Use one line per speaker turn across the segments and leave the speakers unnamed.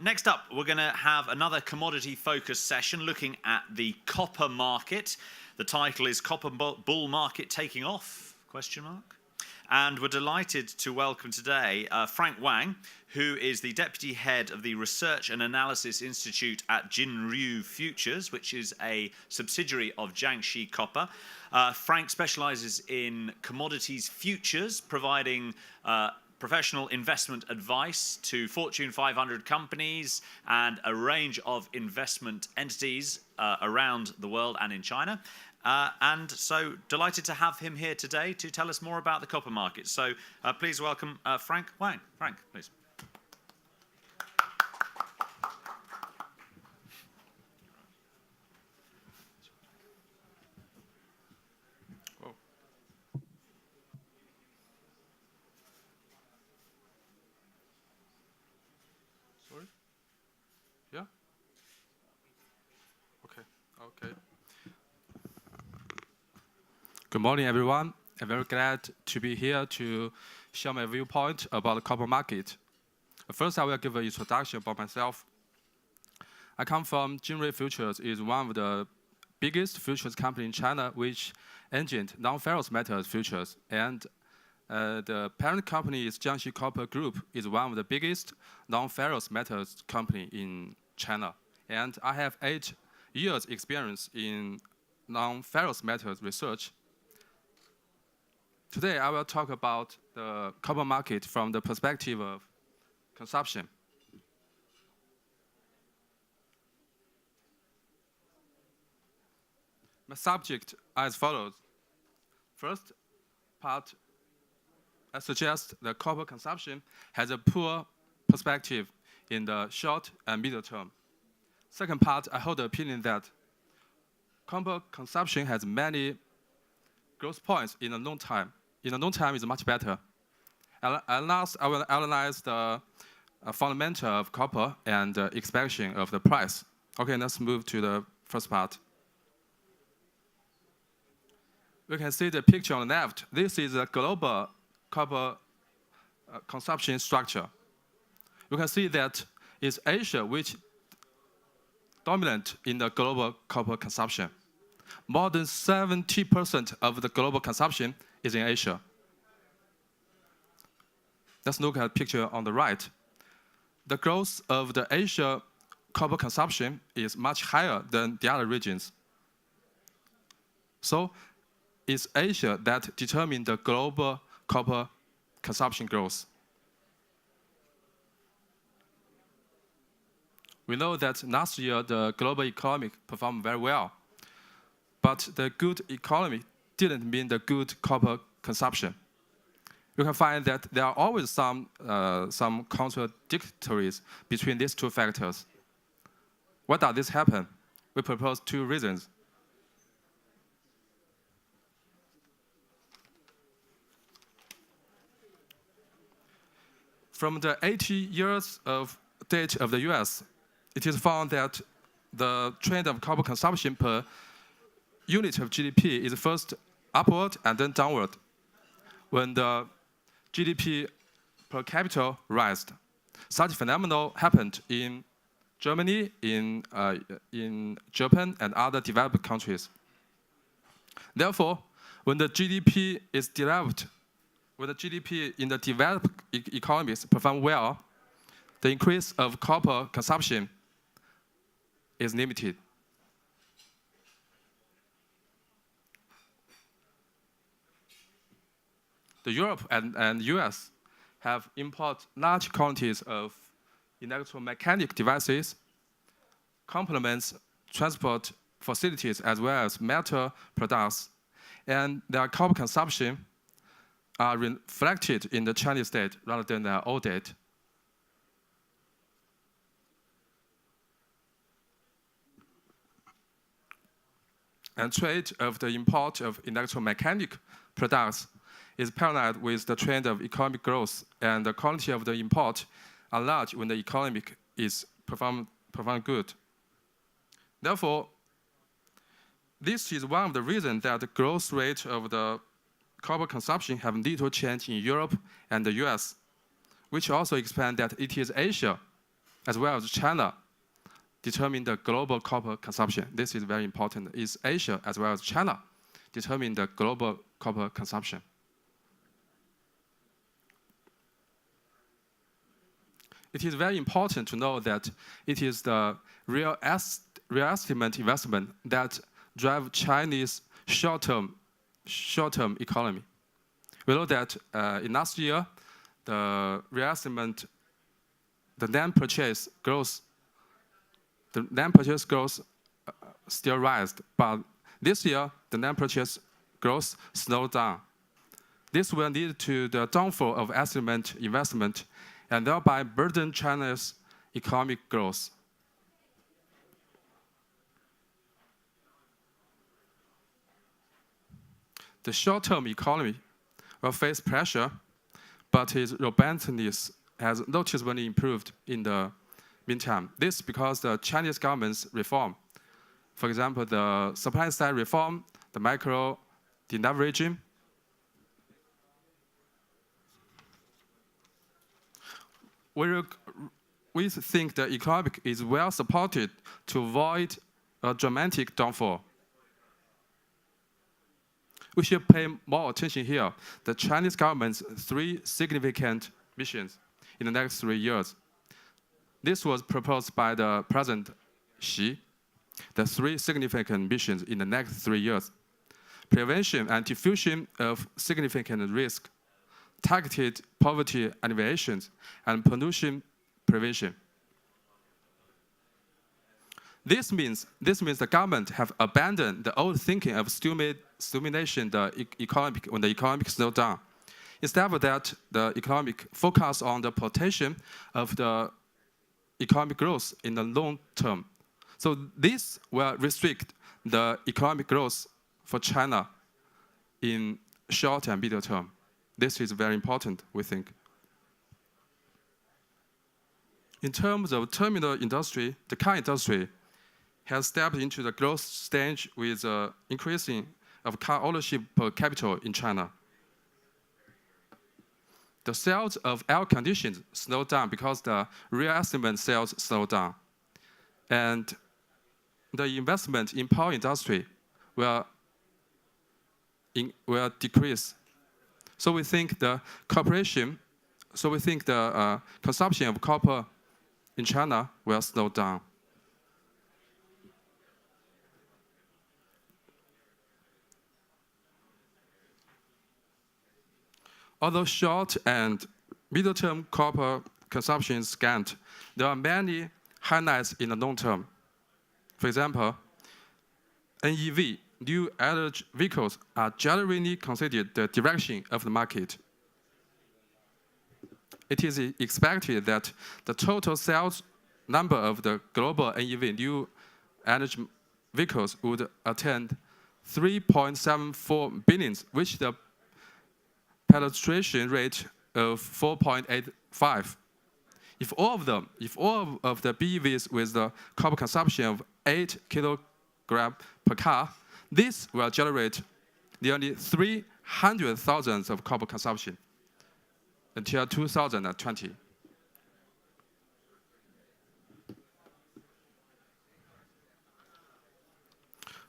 Next up, we're going to have another commodity-focused session looking at the copper market. The title is Copper Bull Market Taking Off? Question mark. And we're delighted to welcome today Frank Wang, who is the Deputy Head of the Research and Analysis Institute at Jinrui Futures, which is a subsidiary of Jiangxi Copper. Frank specializes in commodities futures, providing professional investment advice to Fortune 500 companies and a range of investment entities around the world and in China. And so delighted to have him here today to tell us more about the copper market. So please welcome Frank Wang. Frank, please.
Yeah? Okay. Good morning, everyone. I'm very glad to be here to share my viewpoint about the copper market. First, I will give an introduction about myself. I come from Jinrui Futures, is one of the biggest futures company in China, which engined non-ferrous metals futures. And the parent company is Jiangxi Copper Group, is one of the biggest non-ferrous metals company in China. And I have 8 years experience in non-ferrous metals research. Today, I will talk about the copper market from the perspective of consumption. My subject as follows. First part, I suggest that copper consumption has a poor perspective in the short and middle term. Second part, I hold the opinion that copper consumption has many growth points in the long time. In the long time is much better. And last, I will analyze the fundamental of copper and the expansion of the price. Okay, let's move to the first part. We can see the picture on the left. This is a global copper consumption structure. You can see that it's Asia which dominant in the global copper consumption. More than 70% of the global consumption is in Asia. Let's look at the picture on the right. The growth of the Asia copper consumption is much higher than the other regions. So it's Asia that determines the global copper consumption growth. We know that last year the global economy performed very well, but the good economy didn't mean the good copper consumption. You can find that there are always some contradictories between these two factors. Why does this happen? We propose 2 reasons. From the 80 years of data of the US, it is found that the trend of copper consumption per unit of GDP is first upward and then downward. When the GDP per capita rised, such phenomenon happened in Germany, in Japan, and other developed countries. Therefore, when the GDP is developed, when the GDP in the developed economies perform well, the increase of copper consumption is limited. The Europe and US have import large quantities of electromechanic devices, complements transport facilities as well as metal products, and their copper consumption are reflected in the Chinese state rather than their old state. And trade of the import of electromechanic products is parallel with the trend of economic growth, and the quality of the import are large when the economy is perform good. Therefore, this is one of the reasons that the growth rate of the copper consumption have little change in Europe and the US, which also explains that it is Asia as well as China determine the global copper consumption. This is very important. Is Asia as well as China determine the global copper consumption. It is very important to know that it is the real estimate investment that drive Chinese short-term economy. We know that in last year, the real estimate, the land purchase growth still rised, but this year the land purchase growth slowed down. This will lead to the downfall of estimate investment and thereby burden China's economic growth. The short-term economy will face pressure, but its robustness has noticeably improved in the meantime. This is because the Chinese government's reform, for example, the supply side reform, the micro deleveraging, we think the economy is well supported to avoid a dramatic downfall. We should pay more attention here. The Chinese government's 3 significant missions in the next 3 years. This was proposed by the President Xi. The 3 significant missions in the next 3 years: prevention and diffusion of significant risk, targeted poverty alleviation, and pollution prevention. This means the government have abandoned the old thinking of stimulation the economic when the economic slow down. Instead of that, the economic focus on the potential of the economic growth in the long term. So this will restrict the economic growth for China in short and middle term. This is very important, we think. In terms of terminal industry, the car industry has stepped into the growth stage with increasing of car ownership per capita in China. The sales of air conditioners slowed down because the real estate sales slowed down. And the investment in power industry will decrease. So we think the consumption of copper in China will slow down. Although short and middle-term copper consumption is scant, there are many highlights in the long term. For example, NEV, new energy vehicles, are generally considered the direction of the market. It is expected that the total sales number of the global NEV, new energy vehicles, would attain 3.74 billion, which the penetration rate of 4.85. If all of the BEVs with the copper consumption of 8 kilograms per car, this will generate nearly 300,000 of copper consumption until 2020.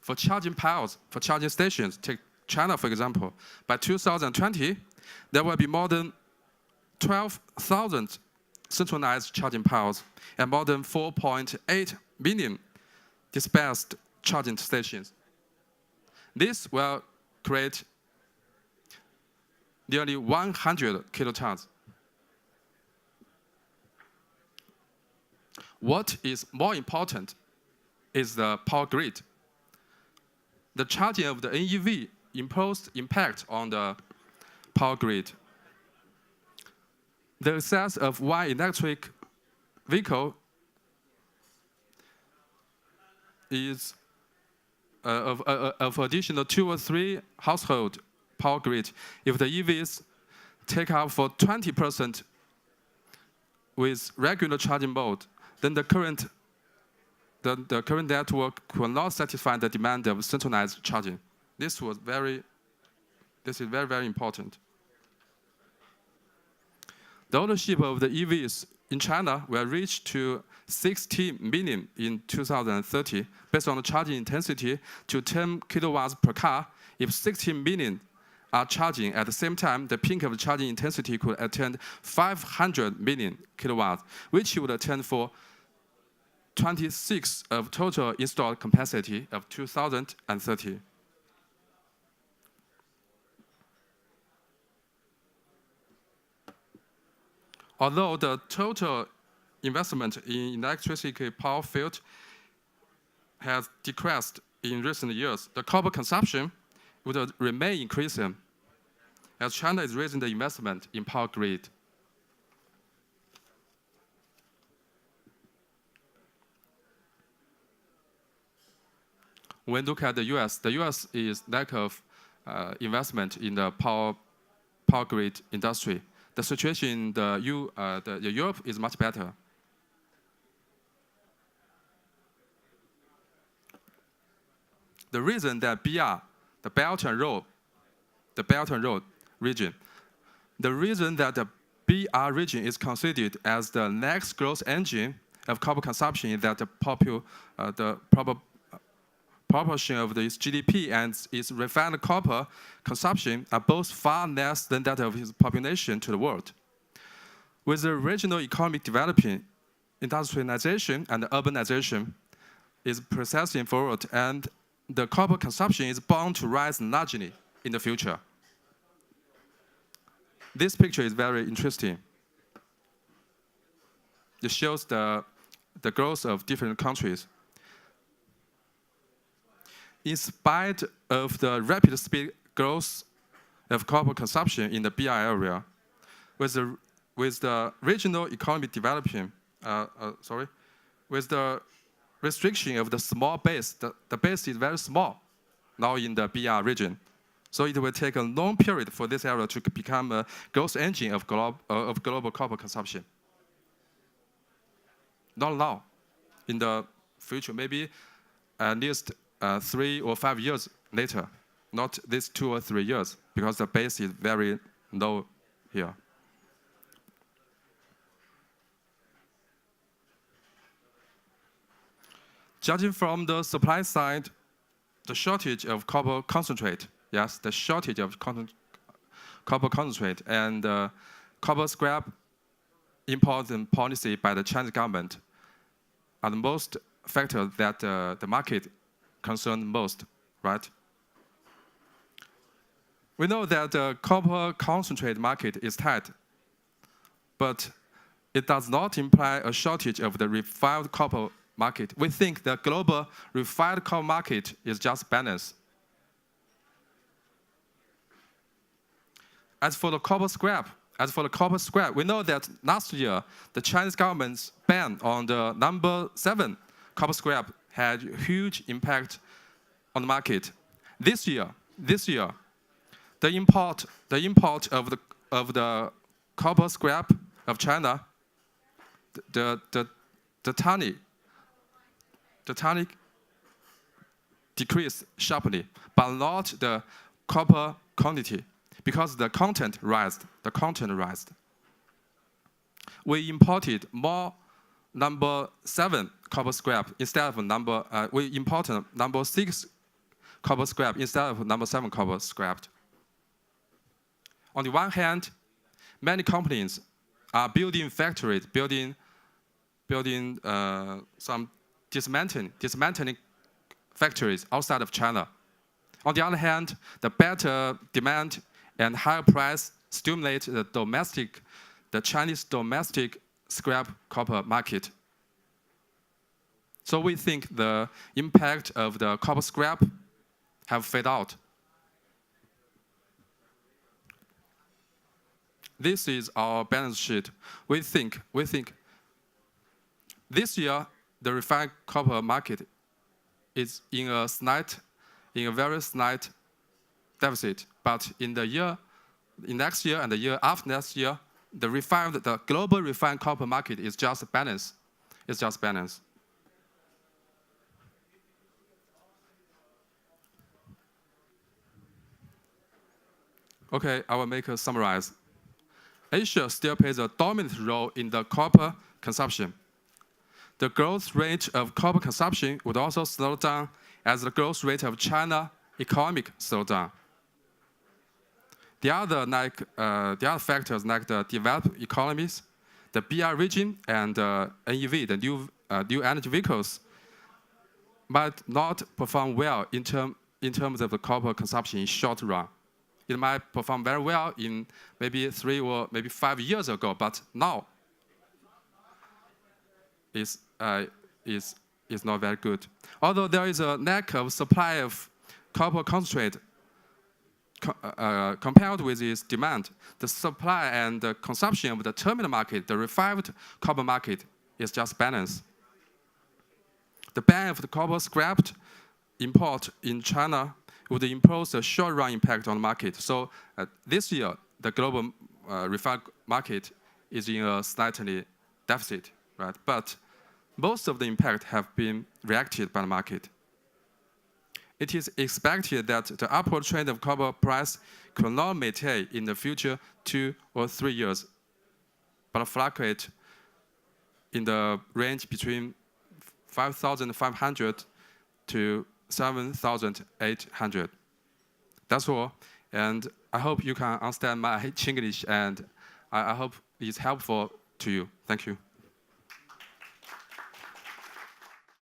For charging piles, for charging stations, take China for example, by 2020, there will be more than 12,000 centralized charging piles and more than 4.8 million dispersed charging stations. This will create nearly 100 kilotons. What is more important is the power grid. The charging of the NEV imposed impact on the power grid. The access of one electric vehicle is of additional 2 or 3 household power grid. If the EVs take up for 20% with regular charging mode, then the current network will not satisfy the demand of centralized charging. This is very, very important. The ownership of the EVs in China will reach to 60 million in 2030, based on the charging intensity to 10 kilowatts per car. If 60 million are charging at the same time, the peak of charging intensity could attain 500 million kilowatts, which would attain for 26 of total installed capacity of 2030. Although the total investment in electricity power field has decreased in recent years, the copper consumption would remain increasing as China is raising the investment in power grid. When we look at the US is lack of investment in the power grid industry. The situation in the Europe is much better. The reason that BR, the Belt and Road region, the reason that the BR region is considered as the next growth engine of copper consumption is that the proportion of its GDP and its refined copper consumption are both far less than that of its population to the world. With the regional economy developing, industrialization and urbanization is processing forward, and the copper consumption is bound to rise largely in the future. This picture is very interesting. It shows the growth of different countries. In spite of the rapid speed growth of copper consumption in the BR area, with the regional economy developing, with the restriction of the small base, the base is very small now in the BR region. So it will take a long period for this area to become a growth engine of global copper consumption. Not now. In the future, maybe at least 3 or 5 years later, not these 2 or 3 years, because the base is very low here. Judging from the supply side, the shortage of copper concentrate, yes, the shortage of copper concentrate and copper scrap import and policy by the Chinese government are the most factors that the market concerned most, right? We know that the copper concentrate market is tight, but it does not imply a shortage of the refined copper market. We think the global refined copper market is just balanced. As for the copper scrap, we know that last year the Chinese government's ban on the number 7 copper scrap had huge impact on the market. This year, the import of the copper scrap of China, the tonnage decreased sharply, but not the copper quantity, because the content rised. We imported more number 7 copper scrap instead of we imported number 6 copper scrap instead of number 7 copper scrap. On the one hand, many companies are building factories, building some dismantling factories outside of China. On the other hand, the better demand and higher price stimulate the Chinese domestic scrap copper market. So we think the impact of the copper scrap have faded out. This is our balance sheet. We think this year the refined copper market is in a very slight deficit. But in next year and the year after next year, the global refined copper market is just balanced. It's just balanced. Okay, I will make a summarize. Asia still plays a dominant role in the copper consumption. The growth rate of copper consumption would also slow down as the growth rate of China economic slow down. The other factors like the developed economies, the BR region, and NEV, the new energy vehicles, might not perform well in terms of the copper consumption in short run. It might perform very well in maybe 3 or maybe 5 years ago, but now is not very good. Although there is a lack of supply of copper concentrate compared with its demand, the supply and the consumption of the terminal market, the refined copper market, is just balanced. The ban of the copper scrap import in China would impose a short-run impact on the market. So this year, the global refined market is in a slightly deficit, right? But most of the impact have been reacted by the market. It is expected that the upward trend of copper price could not maintain in the future 2 or 3 years, but fluctuate in the range between 5,500 to 7,800. That's all, and I hope you can understand my Chinglish, and I hope it's helpful to you. Thank you.